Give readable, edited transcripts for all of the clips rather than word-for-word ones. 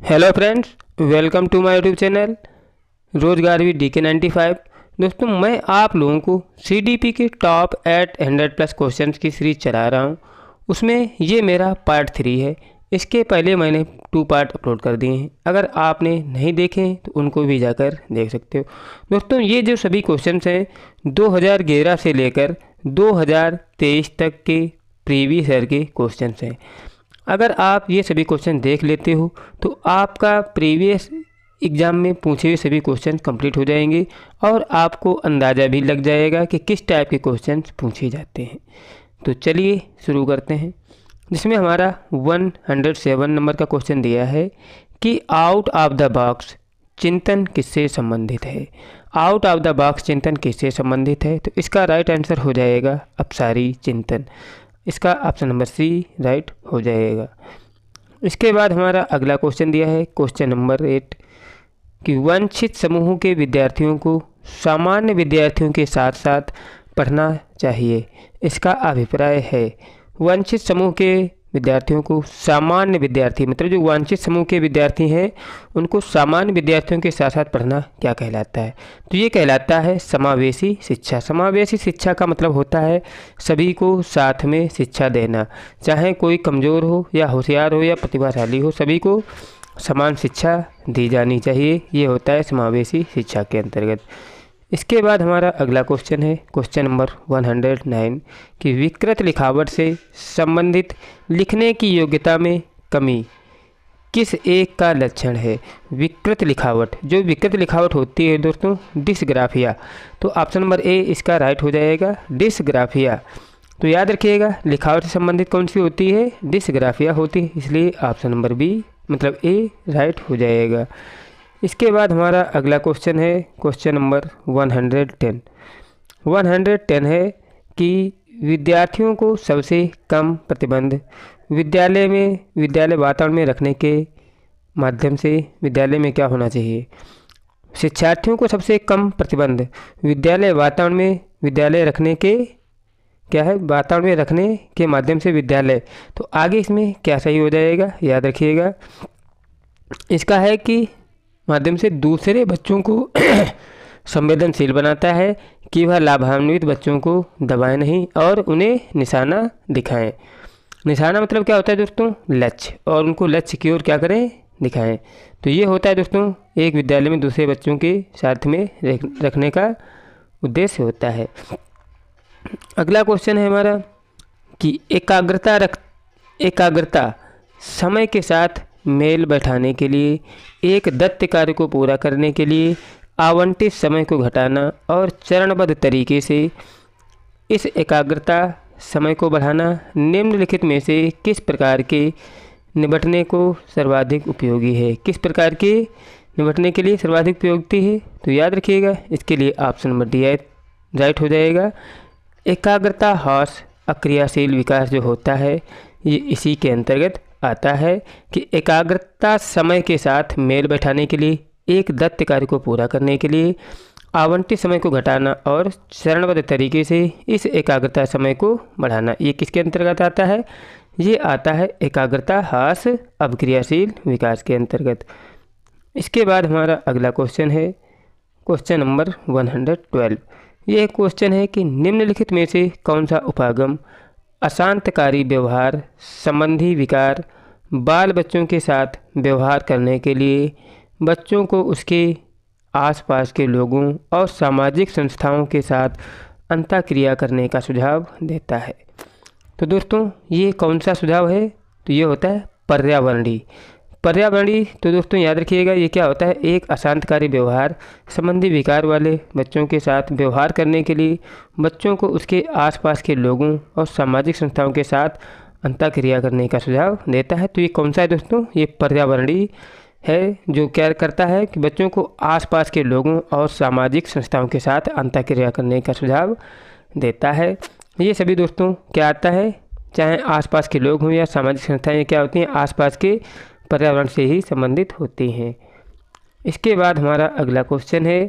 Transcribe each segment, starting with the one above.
Hello friends, welcome to my YouTube channel रोजगार with DK 95। दोस्तों, मैं आप लोगों को CDP के टॉप 800+ क्वेश्चंस की सीरीज चला रहा हूं। उसमें ये मेरा पार्ट 3 है। इसके पहले मैंने 2 पार्ट अपलोड कर दिए हैं। अगर आपने नहीं देखे हैं तो उनको भी जाकर देख सकते हो। दोस्तों, ये जो सभी क्वेश्चंस हैं 2011 से लेकर 2023 तक के प्रीवियस ईयर के क्वेश्चंस हैं। अगर आप ये सभी क्वेश्चन देख लेते हो तो आपका प्रीवियस एग्ज़ाम में पूछे हुए सभी क्वेश्चन कंप्लीट हो जाएंगे और आपको अंदाज़ा भी लग जाएगा कि किस टाइप के क्वेश्चन पूछे जाते हैं। तो चलिए शुरू करते हैं। जिसमें हमारा 107 नंबर का क्वेश्चन दिया है कि आउट ऑफ द बॉक्स चिंतन किससे संबंधित है। आउट ऑफ द बॉक्स चिंतन किससे संबंधित है, तो इसका राइट आंसर हो जाएगा अपसारी चिंतन। इसका ऑप्शन नंबर सी राइट हो जाएगा। इसके बाद हमारा अगला क्वेश्चन दिया है क्वेश्चन नंबर 8 कि वंचित समूह के विद्यार्थियों को सामान्य विद्यार्थियों के साथ साथ पढ़ना चाहिए। इसका अभिप्राय है वंचित समूह के विद्यार्थियों को सामान्य विद्यार्थी मतलब जो वांछित समूह के विद्यार्थी हैं उनको सामान्य विद्यार्थियों के साथ साथ पढ़ना क्या कहलाता है, तो ये कहलाता है समावेशी शिक्षा। समावेशी शिक्षा का मतलब होता है सभी को साथ में शिक्षा देना, चाहे कोई कमज़ोर हो या होशियार हो या प्रतिभाशाली हो, सभी को समान शिक्षा दी जानी चाहिए। ये होता है समावेशी शिक्षा के अंतर्गत। इसके बाद हमारा अगला क्वेश्चन है क्वेश्चन नंबर 109 कि विकृत लिखावट से संबंधित लिखने की योग्यता में कमी किस एक का लक्षण है। विकृत लिखावट, जो विकृत लिखावट होती है दोस्तों डिस्ग्राफिया, तो ऑप्शन नंबर ए इसका राइट हो जाएगा डिस्ग्राफिया। तो याद रखिएगा लिखावट से संबंधित कौन सी होती है, डिस्ग्राफिया होती है, इसलिए ऑप्शन नंबर बी मतलब ए राइट हो जाएगा। इसके बाद हमारा अगला क्वेश्चन है क्वेश्चन नंबर 110। 110 है कि विद्यार्थियों को सबसे कम प्रतिबंध विद्यालय वातावरण में रखने के माध्यम से विद्यालय में क्या होना चाहिए। शिक्षार्थियों को सबसे कम प्रतिबंध विद्यालय वातावरण में रखने के क्या है, वातावरण में रखने के माध्यम से विद्यालय, तो आगे इसमें क्या सही हो जाएगा याद रखिएगा। इसका है कि माध्यम से दूसरे बच्चों को संवेदनशील बनाता है कि वह लाभान्वित बच्चों को दबाएं नहीं और उन्हें निशाना दिखाएं। निशाना मतलब क्या होता है दोस्तों, लक्ष्य, और उनको लक्ष्य की ओर क्या करें, दिखाएं। तो ये होता है दोस्तों एक विद्यालय में दूसरे बच्चों के साथ में रखने का उद्देश्य होता है। अगला क्वेश्चन है हमारा कि एकाग्रता समय के साथ मेल बैठाने के लिए एक दत्त कार्य को पूरा करने के लिए आवंटित समय को घटाना और चरणबद्ध तरीके से इस एकाग्रता समय को बढ़ाना निम्नलिखित में से किस प्रकार के निपटने को सर्वाधिक उपयोगी है। किस प्रकार के निपटने के लिए सर्वाधिक उपयोगी है, तो याद रखिएगा इसके लिए ऑप्शन नंबर डी राइट हो जाएगा। एकाग्रता ह्रास अक्रियाशील विकास जो होता है ये इसी के अंतर्गत आता है कि एकाग्रता समय के साथ मेल बैठाने के लिए एक दत्त कार्य को पूरा करने के लिए आवंटित समय को घटाना और चरणबद्ध तरीके से इस एकाग्रता समय को बढ़ाना, ये किसके अंतर्गत आता है, ये आता है एकाग्रता ह्रास अक्रियाशील विकास के अंतर्गत। इसके बाद हमारा अगला क्वेश्चन है क्वेश्चन नंबर 112। ये क्वेश्चन है कि निम्नलिखित में से कौन सा उपागम अशांतकारी व्यवहार संबंधी विकार बाल बच्चों के साथ व्यवहार करने के लिए बच्चों को उसके आसपास के लोगों और सामाजिक संस्थाओं के साथ अंतःक्रिया करने का सुझाव देता है। तो दोस्तों ये कौन सा सुझाव है, तो ये होता है पर्यावरणीय। तो दोस्तों याद रखिएगा ये क्या होता है, एक अशांतकारी व्यवहार संबंधी विकार वाले बच्चों के साथ व्यवहार करने के लिए बच्चों को उसके आसपास के लोगों और सामाजिक संस्थाओं के साथ अंतःक्रिया करने का सुझाव देता है। तो ये कौन सा है दोस्तों, ये पर्यावरणीय है, जो क्या करता है कि बच्चों को आसपास के लोगों और सामाजिक संस्थाओं के साथ अंतःक्रिया करने का सुझाव देता है। ये सभी दोस्तों क्या आता है, चाहे आसपास के लोग हों या सामाजिक संस्थाएं, ये क्या होती हैं, आसपास के पर्यावरण से ही संबंधित होती हैं। इसके बाद हमारा अगला क्वेश्चन है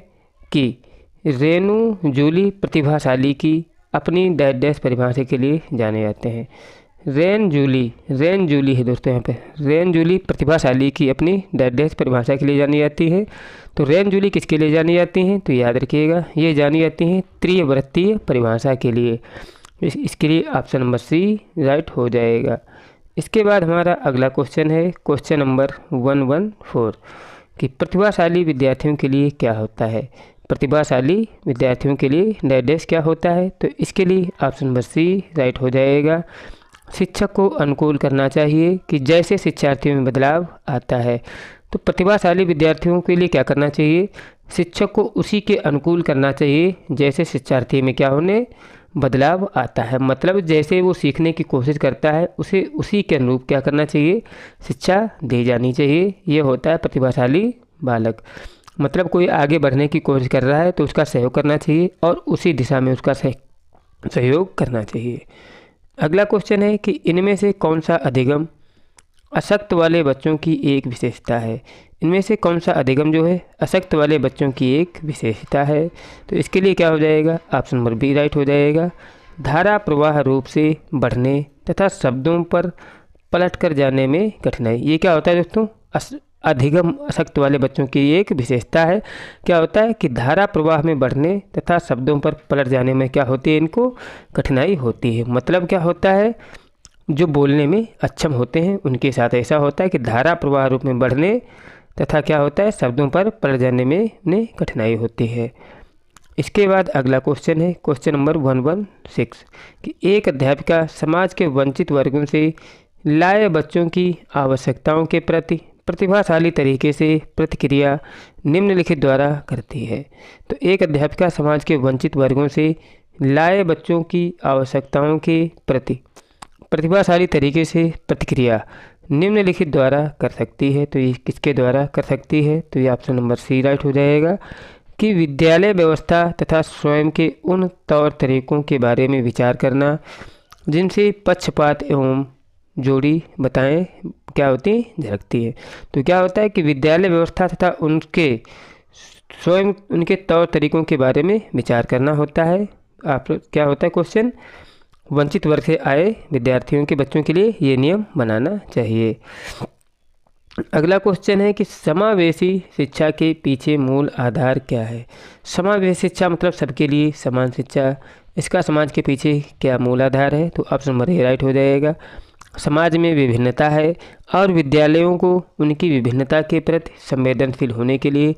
कि रेणु जूली प्रतिभाशाली की अपनी डैश परिभाषा के लिए जाने जाते हैं। रेन जूली है दोस्तों, यहाँ पे रेन जूली प्रतिभाशाली की अपनी डैश परिभाषा के लिए जानी जाती है। तो रेन जूली किसके लिए जानी जाती हैं, तो याद रखिएगा ये जानी जाती हैं त्रिवृत्तीय परिभाषा के लिए। इसके लिए ऑप्शन नंबर सी राइट हो जाएगा। इसके बाद हमारा अगला क्वेश्चन है क्वेश्चन नंबर 114 कि प्रतिभाशाली विद्यार्थियों के लिए क्या होता है। प्रतिभाशाली विद्यार्थियों के लिए डैश क्या होता है, तो इसके लिए ऑप्शन नंबर सी राइट हो जाएगा। शिक्षक को अनुकूल करना चाहिए कि जैसे शिक्षार्थियों में बदलाव आता है। तो प्रतिभाशाली विद्यार्थियों के लिए क्या करना चाहिए, शिक्षक को उसी के अनुकूल करना चाहिए जैसे शिक्षार्थी में क्या होने बदलाव आता है। मतलब जैसे वो सीखने की कोशिश करता है उसे उसी के अनुरूप क्या करना चाहिए, शिक्षा दी जानी चाहिए। ये होता है प्रतिभाशाली बालक। मतलब कोई आगे बढ़ने की कोशिश कर रहा है तो उसका सहयोग करना चाहिए और उसी दिशा में उसका सहयोग करना चाहिए। अगला क्वेश्चन है कि इनमें से कौन सा अधिगम अशक्त वाले बच्चों की एक विशेषता है। इनमें से कौन सा अधिगम जो है अशक्त वाले बच्चों की एक विशेषता है, तो इसके लिए क्या हो जाएगा, ऑप्शन नंबर बी राइट हो जाएगा। धारा प्रवाह रूप से बढ़ने तथा शब्दों पर पलट कर जाने में कठिनाई। ये क्या होता है दोस्तों, अधिगम अशक्त वाले बच्चों की एक विशेषता है। क्या होता है कि धारा प्रवाह में बढ़ने तथा शब्दों पर पलट जाने में क्या होती है, इनको कठिनाई होती है। मतलब क्या होता है, जो बोलने में अक्षम होते हैं उनके साथ ऐसा होता है कि धारा प्रवाह रूप में बढ़ने तथा क्या होता है शब्दों पर पलट जाने में उन्हें कठिनाई होती है। इसके बाद अगला क्वेश्चन है क्वेश्चन नंबर 116 कि एक अध्यापिका समाज के वंचित वर्गों से लाए बच्चों की आवश्यकताओं के प्रति प्रतिभाशाली तरीके से प्रतिक्रिया निम्नलिखित द्वारा करती है। तो एक अध्यापिका समाज के वंचित वर्गों से लाए बच्चों की आवश्यकताओं के प्रति प्रतिभाशाली तरीके से प्रतिक्रिया निम्नलिखित द्वारा कर सकती है। तो ये किसके द्वारा कर सकती है, तो ये ऑप्शन नंबर सी राइट हो जाएगा कि विद्यालय व्यवस्था तथा स्वयं के उन तौर तरीकों के बारे में विचार करना जिनसे पक्षपात एवं जोड़ी बताएं क्या होती झलकती है। तो क्या होता है कि विद्यालय व्यवस्था तथा उनके स्वयं उनके तौर तरीकों के बारे में विचार करना होता है। आप क्या होता है क्वेश्चन, वंचित वर्ग से आए विद्यार्थियों के बच्चों के लिए ये नियम बनाना चाहिए। अगला क्वेश्चन है कि समावेशी शिक्षा के पीछे मूल आधार क्या है। समावेशी शिक्षा मतलब सबके लिए समान शिक्षा, इसका समाज के पीछे क्या मूल आधार है, तो ऑप्शन नंबर ए राइट हो जाएगा। समाज में विभिन्नता है और विद्यालयों को उनकी विभिन्नता के प्रति संवेदनशील होने के लिए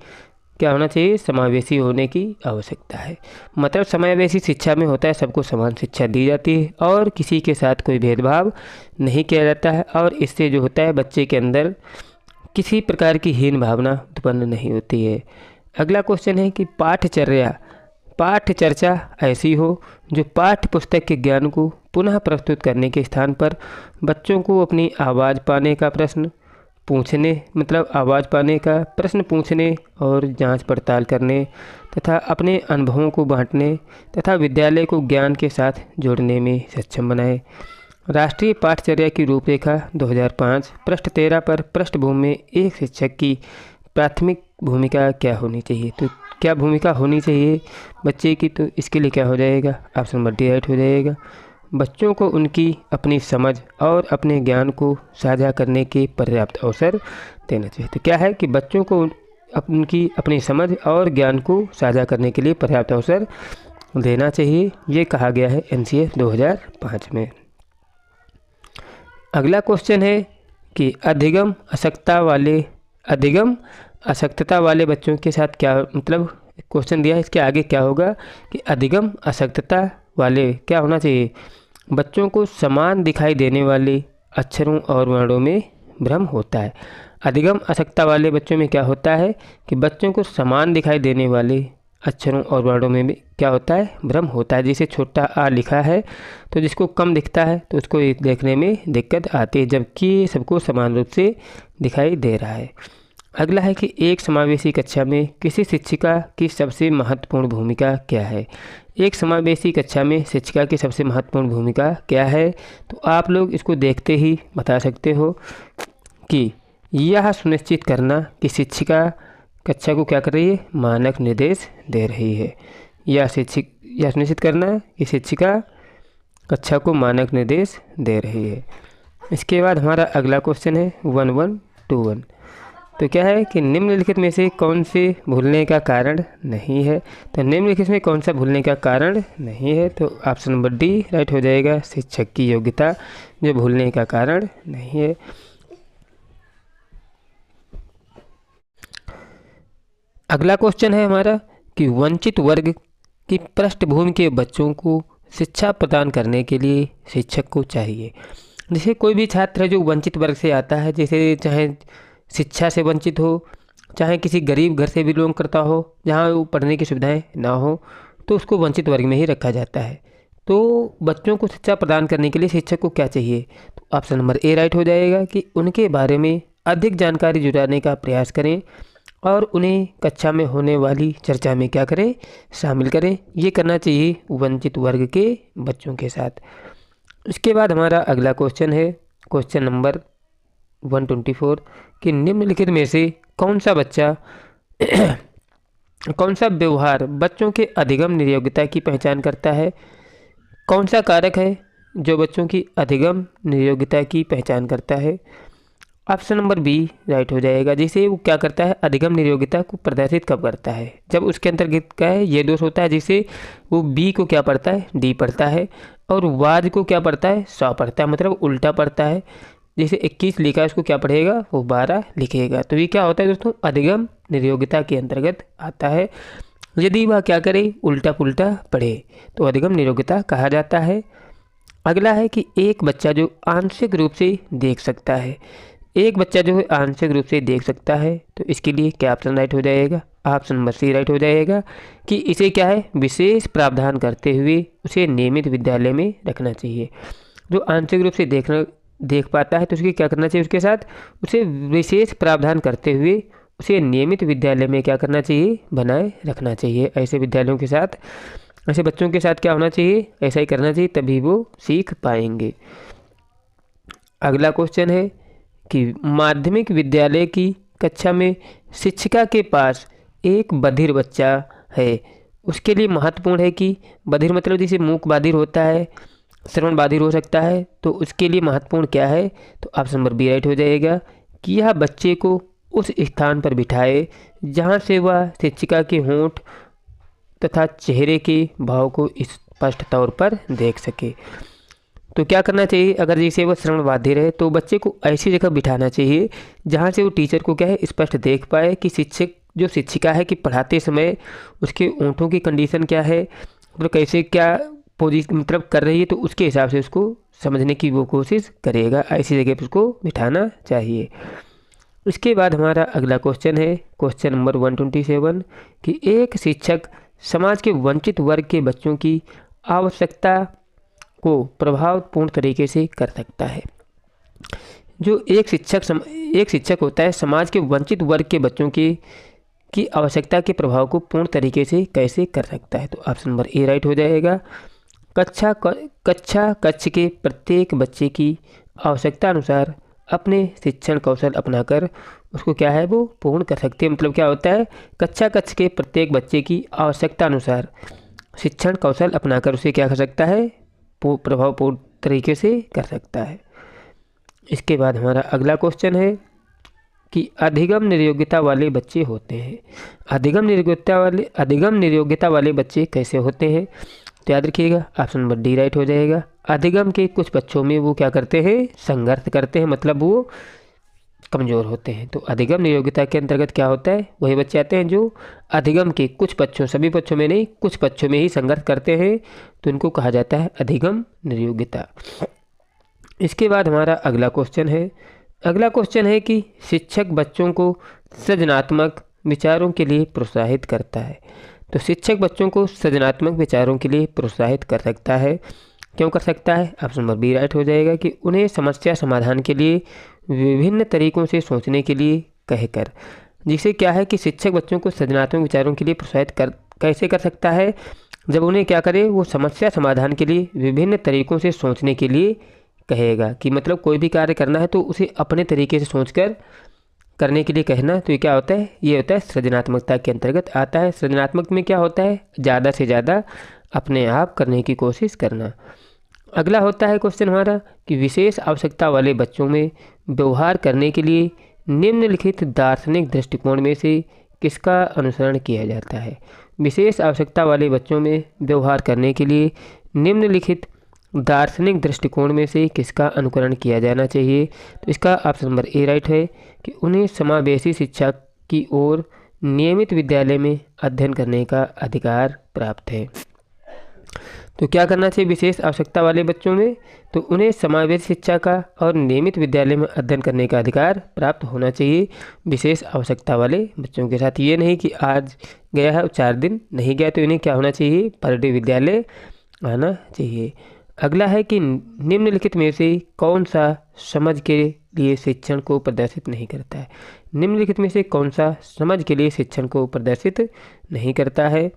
क्या होना चाहिए, समावेशी होने की आवश्यकता है। मतलब समावेशी शिक्षा में होता है सबको समान शिक्षा दी जाती है और किसी के साथ कोई भेदभाव नहीं किया जाता है और इससे जो होता है बच्चे के अंदर किसी प्रकार की हीन भावना उत्पन्न नहीं होती है। अगला क्वेश्चन है कि पाठ्य चर्चा ऐसी हो जो पाठ्य पुस्तक के ज्ञान को पुनः प्रस्तुत करने के स्थान पर बच्चों को अपनी आवाज़ पाने का प्रश्न पूछने और जांच पड़ताल करने तथा अपने अनुभवों को बांटने तथा विद्यालय को ज्ञान के साथ जोड़ने में सक्षम बनाए। राष्ट्रीय पाठचर्या की रूपरेखा 2005 पृष्ठ 13 पर पृष्ठभूमि में एक शिक्षक की प्राथमिक भूमिका क्या होनी चाहिए। तो क्या भूमिका होनी चाहिए बच्चे की, तो इसके लिए क्या हो जाएगा, ऑप्शन नंबर डी राइट हो जाएगा। बच्चों को उनकी अपनी समझ और अपने ज्ञान को साझा करने के पर्याप्त अवसर देना चाहिए। तो क्या है कि बच्चों को उनकी अपनी समझ और ज्ञान को साझा करने के लिए पर्याप्त अवसर देना चाहिए। ये कहा गया है एनसीए 2005 में। अगला क्वेश्चन है कि अधिगम अशक्तता वाले बच्चों के साथ क्या मतलब क्वेश्चन दिया है, इसके आगे क्या होगा कि अधिगम अशक्तता वाले क्या होना चाहिए, बच्चों को समान दिखाई देने वाले अक्षरों और वर्णों में भ्रम होता है। अधिगम अशक्तता वाले बच्चों में क्या होता है कि बच्चों को समान दिखाई देने वाले अक्षरों और वर्णों में भी क्या होता है, भ्रम होता है। जैसे छोटा आ लिखा है तो जिसको कम दिखता है तो उसको देखने में दिक्कत आती है, जबकि सबको समान रूप से दिखाई दे रहा है। अगला है कि एक समावेशी कक्षा में किसी शिक्षिका की सबसे महत्वपूर्ण भूमिका क्या है। एक समावेशी कक्षा में शिक्षिका की सबसे महत्वपूर्ण भूमिका क्या है, तो आप लोग इसको देखते ही बता सकते हो कि यह सुनिश्चित करना कि शिक्षिका कक्षा को क्या कर रही है, मानक निर्देश दे रही है। यह सुनिश्चित करना कि शिक्षिका कक्षा को मानक निर्देश दे रही है। इसके बाद हमारा अगला क्वेश्चन है 1121। तो क्या है कि निम्नलिखित में से कौन से भूलने का कारण नहीं है। तो निम्नलिखित में कौन सा भूलने का कारण नहीं है, तो ऑप्शन नंबर डी राइट हो जाएगा, शिक्षक की योग्यता जो भूलने का कारण नहीं है। अगला क्वेश्चन है हमारा कि वंचित वर्ग की पृष्ठभूमि के बच्चों को शिक्षा प्रदान करने के लिए शिक्षक को चाहिए। जैसे कोई भी छात्र है जो वंचित वर्ग से आता है, जैसे चाहे शिक्षा से वंचित हो, चाहे किसी गरीब घर से बिलोंग करता हो, जहाँ वो पढ़ने की सुविधाएं ना हो, तो उसको वंचित वर्ग में ही रखा जाता है। तो बच्चों को शिक्षा प्रदान करने के लिए शिक्षक को क्या चाहिए, तो ऑप्शन नंबर ए राइट हो जाएगा कि उनके बारे में अधिक जानकारी जुटाने का प्रयास करें और उन्हें कक्षा में होने वाली चर्चा में क्या करें, शामिल करें। ये करना चाहिए वंचित वर्ग के बच्चों के साथ। इसके बाद हमारा अगला क्वेश्चन है क्वेश्चन नंबर 124 कि निम्नलिखित में से कौन सा बच्चा कौन सा व्यवहार बच्चों के अधिगम निर्योग्यता की पहचान करता है। कौन सा कारक है जो बच्चों की अधिगम निर्योग्यता की पहचान करता है। ऑप्शन नंबर बी राइट हो जाएगा, जिसे वो क्या करता है, अधिगम निर्योग्यता को प्रदर्शित कब करता है, जब उसके अंतर्गत क्या है ये दोष होता है, जिसे वो बी को क्या पढ़ता है, डी पढ़ता है, और वाज को क्या पढ़ता है, 100 पढ़ता है, मतलब उल्टा पढ़ता है। जैसे 21 लिखा है उसको क्या पढ़ेगा, वो 12 लिखेगा। तो ये क्या होता है दोस्तों, अधिगम निर्योग्यता के अंतर्गत आता है। यदि वह क्या करे, उल्टा पुल्टा पढ़े तो अधिगम निर्योग्यता कहा जाता है। अगला है कि एक बच्चा जो आंशिक रूप से देख सकता है। एक बच्चा जो है आंशिक रूप से देख सकता है, तो इसके लिए क्या ऑप्शन राइट हो जाएगा, ऑप्शन नंबर सी राइट हो जाएगा कि इसे क्या है, विशेष प्रावधान करते हुए उसे नियमित विद्यालय में रखना चाहिए। जो आंशिक रूप से देख पाता है तो उसकी क्या करना चाहिए, उसके साथ उसे विशेष प्रावधान करते हुए उसे नियमित विद्यालय में क्या करना चाहिए, बनाए रखना चाहिए। ऐसे विद्यालयों के साथ, ऐसे बच्चों के साथ क्या होना चाहिए, ऐसा ही करना चाहिए, तभी वो सीख पाएंगे। अगला क्वेश्चन है कि माध्यमिक विद्यालय की कक्षा में शिक्षिका के पास एक बधिर बच्चा है, उसके लिए महत्वपूर्ण है कि बधिर मतलब जैसे मूक बधिर होता है, श्रवण बाधिर हो सकता है, तो उसके लिए महत्वपूर्ण क्या है, तो ऑप्शन नंबर बी राइट हो जाएगा कि यह बच्चे को उस स्थान पर बिठाए जहां से वह शिक्षिका के होंठ तथा चेहरे के भाव को स्पष्ट तौर पर देख सके। तो क्या करना चाहिए, अगर जैसे वह श्रवण बाधिर है तो बच्चे को ऐसी जगह बिठाना चाहिए जहां से वो टीचर को क्या है, स्पष्ट देख पाए कि शिक्षक जो शिक्षिका है कि पढ़ाते समय उसके होंठों की कंडीशन क्या है, मतलब कैसे क्या पोजीशन मतलब कर रही है, तो उसके हिसाब से उसको समझने की वो कोशिश करेगा। ऐसी जगह पर उसको बिठाना चाहिए। इसके बाद हमारा अगला क्वेश्चन है क्वेश्चन नंबर 127 कि एक शिक्षक समाज के वंचित वर्ग के बच्चों की आवश्यकता को प्रभावपूर्ण तरीके से कर सकता है। जो एक शिक्षक होता है समाज के वंचित वर्ग के बच्चों की आवश्यकता के प्रभाव को पूर्ण तरीके से कैसे कर सकता है, तो ऑप्शन नंबर ए राइट हो जाएगा। कक्ष के प्रत्येक बच्चे की आवश्यकता अनुसार अपने शिक्षण कौशल अपनाकर उसको क्या है वो पूर्ण कर सकते हैं। मतलब क्या होता है, कक्ष के प्रत्येक बच्चे की आवश्यकता अनुसार शिक्षण कौशल अपनाकर उसे क्या कर सकता है, प्रभावपूर्ण तरीके से कर सकता है। इसके बाद हमारा अगला क्वेश्चन है कि अधिगम निर्योग्यता वाले बच्चे होते हैं। अधिगम निर्योग्यता वाले बच्चे कैसे होते हैं, तो याद रखिएगा ऑप्शन नंबर डी राइट हो जाएगा। अधिगम के कुछ बच्चों में वो क्या करते हैं, संघर्ष करते हैं, मतलब वो कमज़ोर होते हैं। तो अधिगम नियोग्यता के अंतर्गत क्या होता है, वही बच्चे आते हैं जो अधिगम के कुछ पक्षों, सभी पक्षों में नहीं, कुछ पक्षों में ही संघर्ष करते हैं, तो इनको कहा जाता है अधिगम निर्योग्यता। इसके बाद हमारा अगला क्वेश्चन है कि शिक्षक बच्चों को सृजनात्मक विचारों के लिए प्रोत्साहित करता है। तो शिक्षक बच्चों को सृजनात्मक विचारों के लिए प्रोत्साहित कर सकता है। क्यों कर सकता है, ऑप्शन नंबर बी राइट हो जाएगा कि उन्हें समस्या समाधान के लिए विभिन्न तरीकों से सोचने के लिए कहकर। जिससे क्या है कि शिक्षक बच्चों को सृजनात्मक विचारों के लिए प्रोत्साहित कैसे कर सकता है, जब उन्हें क्या करे, वो समस्या समाधान के लिए विभिन्न तरीकों से सोचने के लिए कहेगा। कि मतलब कोई भी कार्य करना है तो उसे अपने तरीके से सोचकर करने के लिए कहना। तो ये क्या होता है, ये होता है सृजनात्मकता के अंतर्गत आता है। सृजनात्मक में क्या होता है, ज़्यादा से ज़्यादा अपने आप करने की कोशिश करना। अगला होता है क्वेश्चन हमारा कि विशेष आवश्यकता वाले बच्चों में व्यवहार करने के लिए निम्नलिखित दार्शनिक दृष्टिकोण में से किसका अनुसरण किया जाता है। विशेष आवश्यकता वाले बच्चों में व्यवहार करने के लिए निम्नलिखित दार्शनिक दृष्टिकोण में से किसका अनुकरण किया जाना चाहिए। तो इसका ऑप्शन नंबर ए राइट है कि उन्हें समावेशी शिक्षा की ओर नियमित विद्यालय में अध्ययन करने का अधिकार प्राप्त है। तो क्या करना चाहिए विशेष आवश्यकता वाले बच्चों में, तो उन्हें समावेशी शिक्षा का और नियमित विद्यालय में अध्ययन करने का अधिकार प्राप्त होना चाहिए विशेष आवश्यकता वाले बच्चों के साथ। ये नहीं कि आज गया है 4 दिन नहीं गया तो इन्हें क्या होना चाहिए, पर डे विद्यालय आना चाहिए। अगला है कि निम्नलिखित में से कौन सा समझ के लिए शिक्षण को प्रदर्शित नहीं करता है। निम्नलिखित में से कौन सा समझ के लिए शिक्षण को प्रदर्शित नहीं करता है।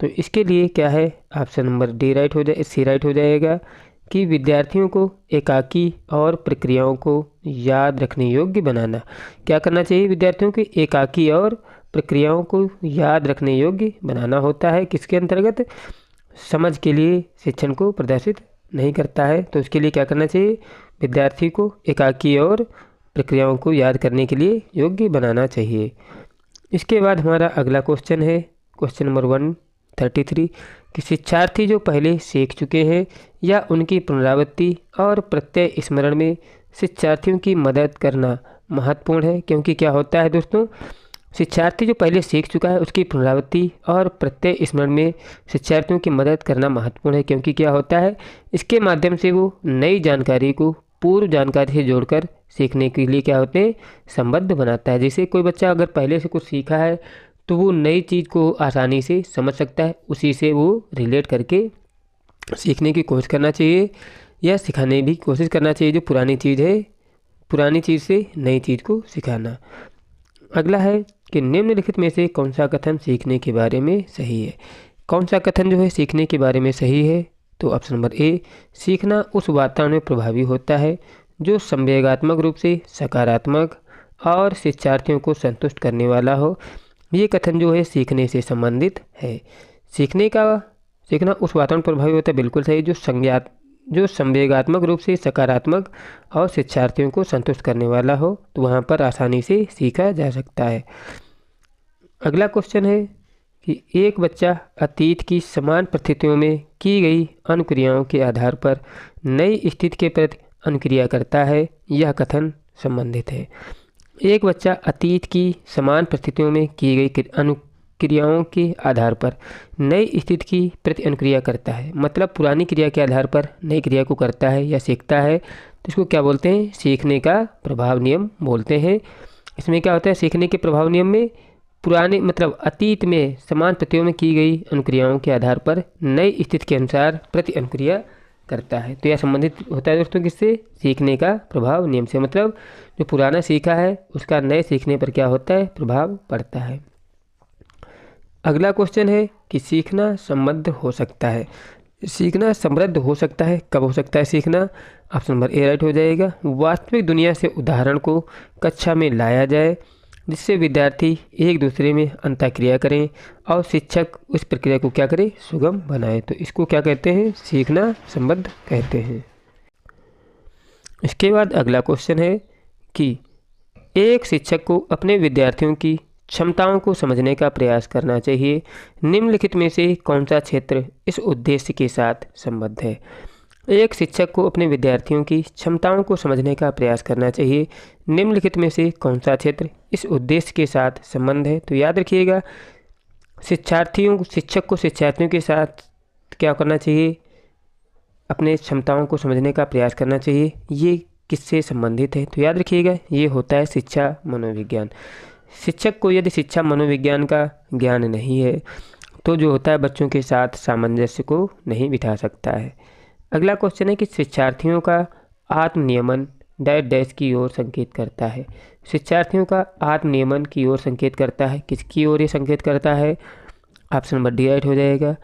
तो इसके लिए क्या है, ऑप्शन नंबर डी राइट हो जाए, सी राइट हो जाएगा कि विद्यार्थियों को एकाकी और प्रक्रियाओं को याद रखने योग्य बनाना। क्या करना चाहिए, विद्यार्थियों की एकाकी और प्रक्रियाओं को याद रखने योग्य बनाना होता है। किसके अंतर्गत, समझ के लिए शिक्षण को प्रदर्शित नहीं करता है। तो इसके लिए क्या करना चाहिए, विद्यार्थी को एकाकी और प्रक्रियाओं को याद करने के लिए योग्य बनाना चाहिए। इसके बाद हमारा अगला क्वेश्चन है क्वेश्चन नंबर 133 कि शिक्षार्थी जो पहले सीख चुके हैं या उनकी पुनरावृत्ति और प्रत्यय स्मरण में शिक्षार्थियों की मदद करना महत्वपूर्ण है। क्योंकि क्या होता है दोस्तों, शिक्षार्थी जो पहले सीख चुका है उसकी पुनरावृत्ति और प्रत्यय स्मरण में शिक्षार्थियों की मदद करना महत्वपूर्ण है। क्योंकि क्या होता है, इसके माध्यम से वो नई जानकारी को पूर्व जानकारी से जोड़कर सीखने के लिए क्या होते हैं, संबद्ध बनाता है। जैसे कोई बच्चा अगर पहले से कुछ सीखा है तो वो नई चीज़ को आसानी से समझ सकता है, उसी से वो रिलेट करके सीखने की कोशिश करना चाहिए या सिखाने भी कोशिश करना चाहिए। जो पुरानी चीज़ है, पुरानी चीज़ से नई चीज़ को सिखाना। अगला है कि निम्नलिखित में से कौन सा कथन सीखने के बारे में सही है। कौन सा कथन जो है सीखने के बारे में सही है, तो ऑप्शन नंबर ए, सीखना उस वातावरण में प्रभावी होता है जो संवेगात्मक रूप से सकारात्मक और शिक्षार्थियों को संतुष्ट करने वाला हो। ये कथन जो है सीखने से संबंधित है। सीखना उस वातावरण प्रभावी होता है, बिल्कुल सही, जो संवेगात्मक रूप से सकारात्मक और शिक्षार्थियों को संतुष्ट करने वाला हो, तो वहाँ पर आसानी से सीखा जा सकता है। अगला क्वेश्चन है कि एक बच्चा अतीत की समान परिस्थितियों में की गई अनुक्रियाओं के आधार पर नई स्थिति के प्रति अनुक्रिया करता है। यह कथन संबंधित है। एक बच्चा अतीत की समान परिस्थितियों में की गई अनुक्रियाओं के आधार पर नई स्थिति की प्रति अनुक्रिया करता है, मतलब पुरानी क्रिया के आधार पर नई क्रिया को करता है या सीखता है। तो इसको क्या बोलते हैं, सीखने का प्रभाव नियम बोलते हैं। इसमें क्या होता है, सीखने के प्रभाव नियम में पुराने मतलब अतीत में समान परिस्थितियों में की गई अनुक्रियाओं के आधार पर नई स्थिति के अनुसार प्रति अनुक्रिया करता है। तो यह संबंधित होता है दोस्तों किससे, सीखने का प्रभाव नियम से। मतलब जो पुराना सीखा है उसका नए सीखने पर क्या होता है, प्रभाव पड़ता है। अगला क्वेश्चन है कि सीखना समृद्ध हो सकता है। सीखना समृद्ध हो सकता है, कब हो सकता है सीखना, ऑप्शन नंबर ए राइट हो जाएगा। वास्तविक दुनिया से उदाहरण को कक्षा में लाया जाए जिससे विद्यार्थी एक दूसरे में अंतःक्रिया करें और शिक्षक उस प्रक्रिया को क्या करे, सुगम बनाए। तो इसको क्या कहते हैं, सीखना समृद्ध कहते हैं। इसके बाद अगला क्वेश्चन है कि एक शिक्षक को अपने विद्यार्थियों की क्षमताओं को समझने का प्रयास करना चाहिए। निम्नलिखित में से कौन सा क्षेत्र इस उद्देश्य के साथ संबद्ध है। एक शिक्षक को अपने विद्यार्थियों की क्षमताओं को समझने का प्रयास करना चाहिए। निम्नलिखित में से कौन सा क्षेत्र इस उद्देश्य के साथ संबंध है। तो याद रखिएगा, शिक्षक को शिक्षार्थियों के साथ क्या करना चाहिए, अपने क्षमताओं को समझने का प्रयास करना चाहिए। ये किससे संबंधित है, तो याद रखिएगा ये होता है शिक्षा मनोविज्ञान। शिक्षक को यदि शिक्षा मनोविज्ञान का ज्ञान नहीं है तो जो होता है बच्चों के साथ सामंजस्य को नहीं बिठा सकता है। अगला क्वेश्चन है कि शिक्षार्थियों का आत्मनियमन डैश डैश की ओर संकेत करता है। शिक्षार्थियों का आत्मनियमन की ओर संकेत करता है, किसकी ओर ये संकेत करता है, ऑप्शन नंबर डी राइट हो जाएगा।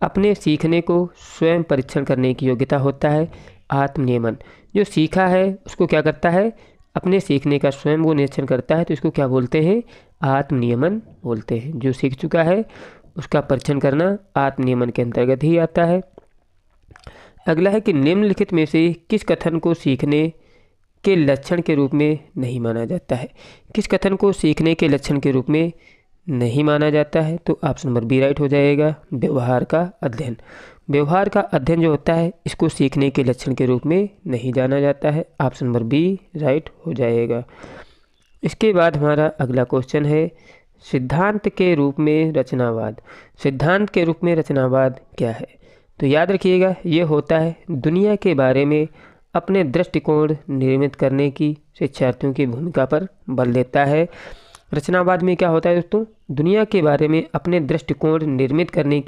अपने सीखने को स्वयं परीक्षण करने की योग्यता होता है आत्मनियमन। जो सीखा है उसको क्या करता है, अपने सीखने का स्वयं वो निरीक्षण करता है, तो इसको क्या बोलते हैं, आत्मनियमन बोलते हैं। जो सीख चुका है उसका परीक्षण करना आत्मनियमन के अंतर्गत ही आता है। अगला है कि निम्नलिखित में से किस कथन को सीखने के लक्षण के रूप में नहीं माना जाता है। किस कथन को सीखने के लक्षण के रूप में नहीं माना जाता है? तो ऑप्शन नंबर बी राइट हो जाएगा, व्यवहार का अध्ययन। व्यवहार का अध्ययन जो होता है इसको सीखने के लक्षण के रूप में नहीं जाना जाता है। ऑप्शन नंबर बी राइट हो जाएगा। इसके बाद हमारा अगला क्वेश्चन है, सिद्धांत के रूप में रचनावाद। सिद्धांत के रूप में रचनावाद क्या है? तो याद रखिएगा, ये होता है दुनिया के बारे में अपने दृष्टिकोण निर्मित करने की शिक्षार्थियों की भूमिका पर बल देता है। रचनावाद में क्या होता है दोस्तों? दुनिया के बारे में अपने दृष्टिकोण निर्मित करने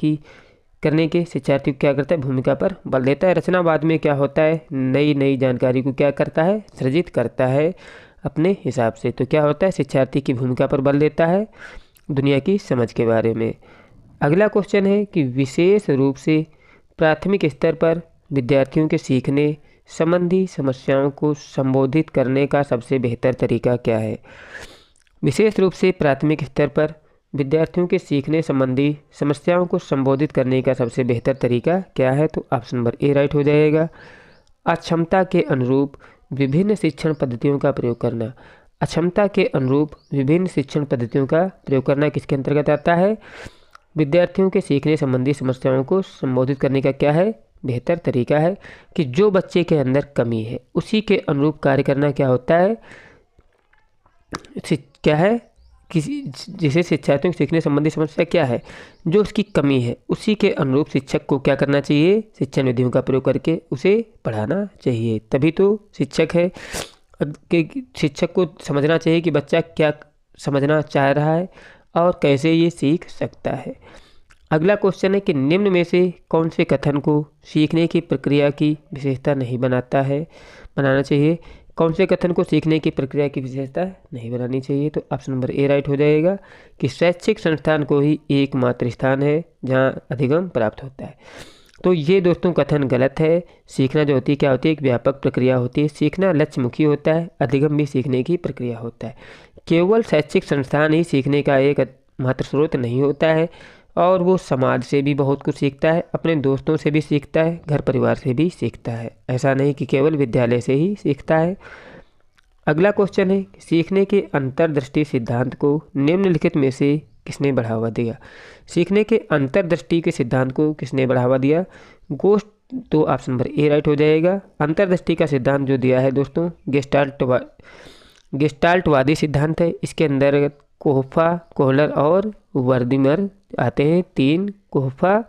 के शिक्षार्थी को क्या करता है? भूमिका पर बल देता है। रचनावाद में क्या होता है? नई नई जानकारी को क्या करता है? सृजित करता है अपने हिसाब से। तो क्या होता है? शिक्षार्थी की भूमिका पर बल देता है दुनिया की समझ के बारे में। अगला क्वेश्चन है कि विशेष रूप से प्राथमिक स्तर पर विद्यार्थियों के सीखने संबंधी समस्याओं को संबोधित करने का सबसे बेहतर तरीका क्या है? विशेष रूप से प्राथमिक स्तर पर विद्यार्थियों के सीखने संबंधी समस्याओं को संबोधित करने का सबसे बेहतर तरीका क्या है? तो ऑप्शन नंबर ए राइट हो जाएगा। अक्षमता के अनुरूप विभिन्न शिक्षण पद्धतियों का प्रयोग करना। अक्षमता के अनुरूप विभिन्न शिक्षण पद्धतियों का प्रयोग करना किसके अंतर्गत आता है? विद्यार्थियों के सीखने संबंधी समस्याओं को संबोधित करने का क्या है? बेहतर तरीका है कि जो बच्चे के अंदर कमी है उसी के अनुरूप कार्य करना क्या होता है? क्या है? किसी जिसे शिक्षार्थियों के सीखने संबंधी समस्या क्या है? जो उसकी कमी है उसी के अनुरूप शिक्षक को क्या करना चाहिए? शिक्षण विधियों का प्रयोग करके उसे पढ़ाना चाहिए। तभी तो शिक्षक है कि शिक्षक को समझना चाहिए कि बच्चा क्या समझना चाह रहा है और कैसे ये सीख सकता है। अगला क्वेश्चन है कि निम्न में से कौन से कथन को सीखने की प्रक्रिया की विशेषता नहीं बनाना चाहिए? कौन से कथन को सीखने की प्रक्रिया की विशेषता नहीं बनानी चाहिए? तो ऑप्शन नंबर ए राइट हो जाएगा कि शैक्षिक संस्थान को ही एकमात्र स्थान है जहां अधिगम प्राप्त होता है। तो ये दोस्तों कथन गलत है। सीखना जो होती है क्या होती है? एक व्यापक प्रक्रिया होती है। सीखना लक्ष्यमुखी होता है, अधिगम भी सीखने की प्रक्रिया होता है। केवल शैक्षिक संस्थान ही सीखने का एक मात्र स्रोत नहीं होता है और वो समाज से भी बहुत कुछ सीखता है, अपने दोस्तों से भी सीखता है, घर परिवार से भी सीखता है। ऐसा नहीं कि केवल विद्यालय से ही सीखता है। अगला क्वेश्चन है, सीखने के अंतर्दृष्टि सिद्धांत को निम्नलिखित में से किसने बढ़ावा दिया? सीखने के अंतर्दृष्टि के सिद्धांत को किसने बढ़ावा दिया? गोष्ठ। तो ऑप्शन नंबर ए राइट हो जाएगा। अंतर्दृष्टि का सिद्धांत जो दिया है दोस्तों गेस्टाल्टवादी सिद्धांत है। इसके अंदर कोहफा, कोहलर और वर्दीमर आते हैं। 3 कोहफा,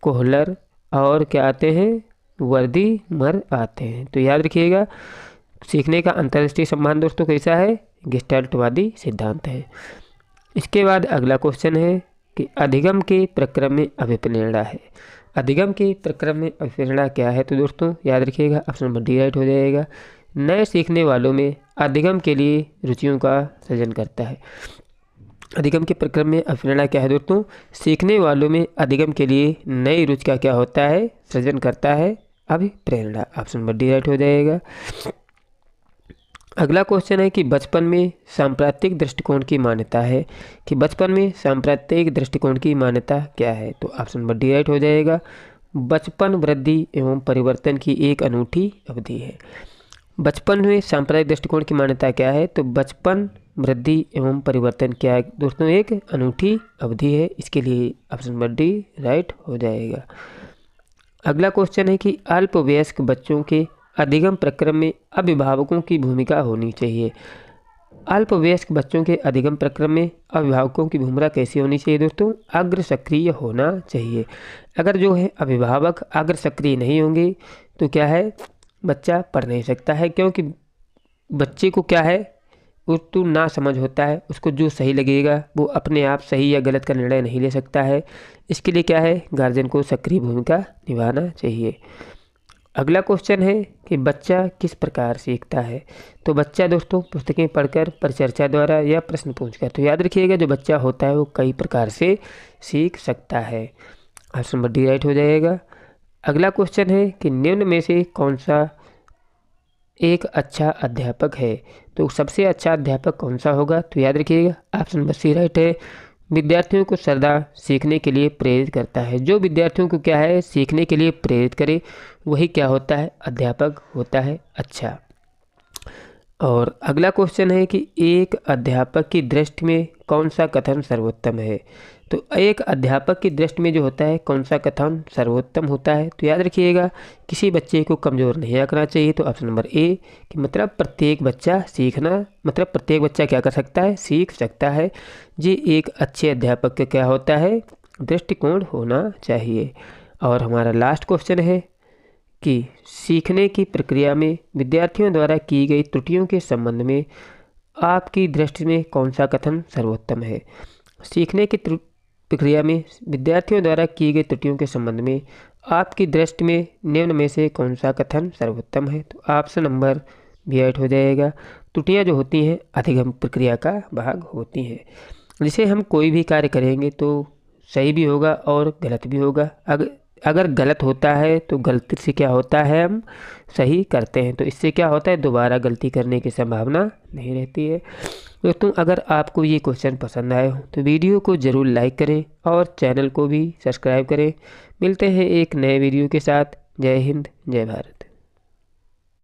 कोहलर और क्या आते हैं? वर्दीमर आते हैं। तो याद रखिएगा, सीखने का अंतर्दृष्टि संबंध दोस्तों कैसा है? गेस्टाल्टवादी सिद्धांत है। इसके बाद अगला क्वेश्चन है कि अधिगम के प्रक्रम में अभिप्रेरणा है। अधिगम के प्रक्रम में अभिप्रेरणा क्या है? तो दोस्तों याद रखिएगा, ऑप्शन नंबर डी राइट हो जाएगा। नए सीखने वालों में अधिगम के लिए रुचियों का सृजन करता है। अधिगम के प्रक्रम में अभिप्रेरणा क्या है दोस्तों? सीखने वालों में अधिगम के लिए नई रुचि का क्या होता है? सृजन करता है अभिप्रेरणा। ऑप्शन नंबर डी राइट हो जाएगा। अगला क्वेश्चन है कि बचपन में सांप्रदायिक दृष्टिकोण की मान्यता है कि बचपन में सांप्रदायिक दृष्टिकोण की मान्यता क्या है? तो ऑप्शन नंबर डी राइट हो जाएगा। बचपन वृद्धि एवं परिवर्तन की एक अनूठी अवधि है। बचपन में सांप्रदायिक दृष्टिकोण की मान्यता क्या है? तो बचपन वृद्धि एवं परिवर्तन क्या है दोस्तों? एक अनूठी अवधि है। इसके लिए ऑप्शन नंबर डी राइट हो जाएगा। अगला क्वेश्चन है कि अल्पवयस्क बच्चों के अधिगम प्रक्रम में अभिभावकों की भूमिका होनी चाहिए। अल्पवयस्क बच्चों के अधिगम प्रक्रम में अभिभावकों की भूमिका कैसी होनी चाहिए दोस्तों? अग्र सक्रिय होना चाहिए। अगर जो है अभिभावक अग्र सक्रिय नहीं होंगे तो क्या है? बच्चा पढ़ नहीं सकता है, क्योंकि बच्चे को क्या है? वो तो ना समझ होता है, उसको जो सही लगेगा वो अपने आप सही या गलत का निर्णय नहीं ले सकता है। इसके लिए क्या है? गार्जियन को सक्रिय भूमिका निभाना चाहिए। अगला क्वेश्चन है कि बच्चा किस प्रकार सीखता है? तो बच्चा दोस्तों पुस्तकें पढ़कर, परिचर्चा द्वारा या प्रश्न पूछकर। तो याद रखिएगा, जो बच्चा होता है वो कई प्रकार से सीख सकता है। ऑप्शन नंबर डी राइट हो जाएगा। अगला क्वेश्चन है कि निम्न में से कौन सा एक अच्छा अध्यापक है? तो सबसे अच्छा अध्यापक कौन सा होगा? तो याद रखिएगा, ऑप्शन नंबर सी राइट है। विद्यार्थियों को सदा सीखने के लिए प्रेरित करता है। जो विद्यार्थियों को क्या है, सीखने के लिए प्रेरित करे, वही क्या होता है, अध्यापक होता है अच्छा। और अगला क्वेश्चन है कि एक अध्यापक की दृष्टि में कौन सा कथन सर्वोत्तम है। तो एक अध्यापक की दृष्टि में जो होता है कौन सा कथन सर्वोत्तम होता है, तो याद रखिएगा, किसी बच्चे को कमज़ोर नहीं आंकना चाहिए। तो ऑप्शन नंबर ए कि मतलब प्रत्येक बच्चा सीखना, मतलब प्रत्येक बच्चा क्या कर सकता है, सीख सकता है। ये एक अच्छे अध्यापक का क्या होता है, दृष्टिकोण होना चाहिए। और हमारा लास्ट क्वेश्चन है कि सीखने की प्रक्रिया में विद्यार्थियों द्वारा की गई त्रुटियों के संबंध में आपकी दृष्टि में कौन सा कथन सर्वोत्तम है। सीखने की प्रक्रिया में विद्यार्थियों द्वारा की गई त्रुटियों के संबंध में आपकी दृष्टि में निम्न में से कौन सा कथन सर्वोत्तम है। तो ऑप्शन नंबर बी राइट हो जाएगा। त्रुटियां जो होती हैं अधिगम प्रक्रिया का भाग होती हैं। जिसे हम कोई भी कार्य करेंगे तो सही भी होगा और गलत भी होगा। अगर गलत होता है तो गलती से क्या होता है, हम सही करते हैं, तो इससे क्या होता है, दोबारा गलती करने की संभावना नहीं रहती है। दोस्तों, अगर आपको ये क्वेश्चन पसंद आए हो तो वीडियो को ज़रूर लाइक करें और चैनल को भी सब्सक्राइब करें। मिलते हैं एक नए वीडियो के साथ। जय हिंद, जय भारत।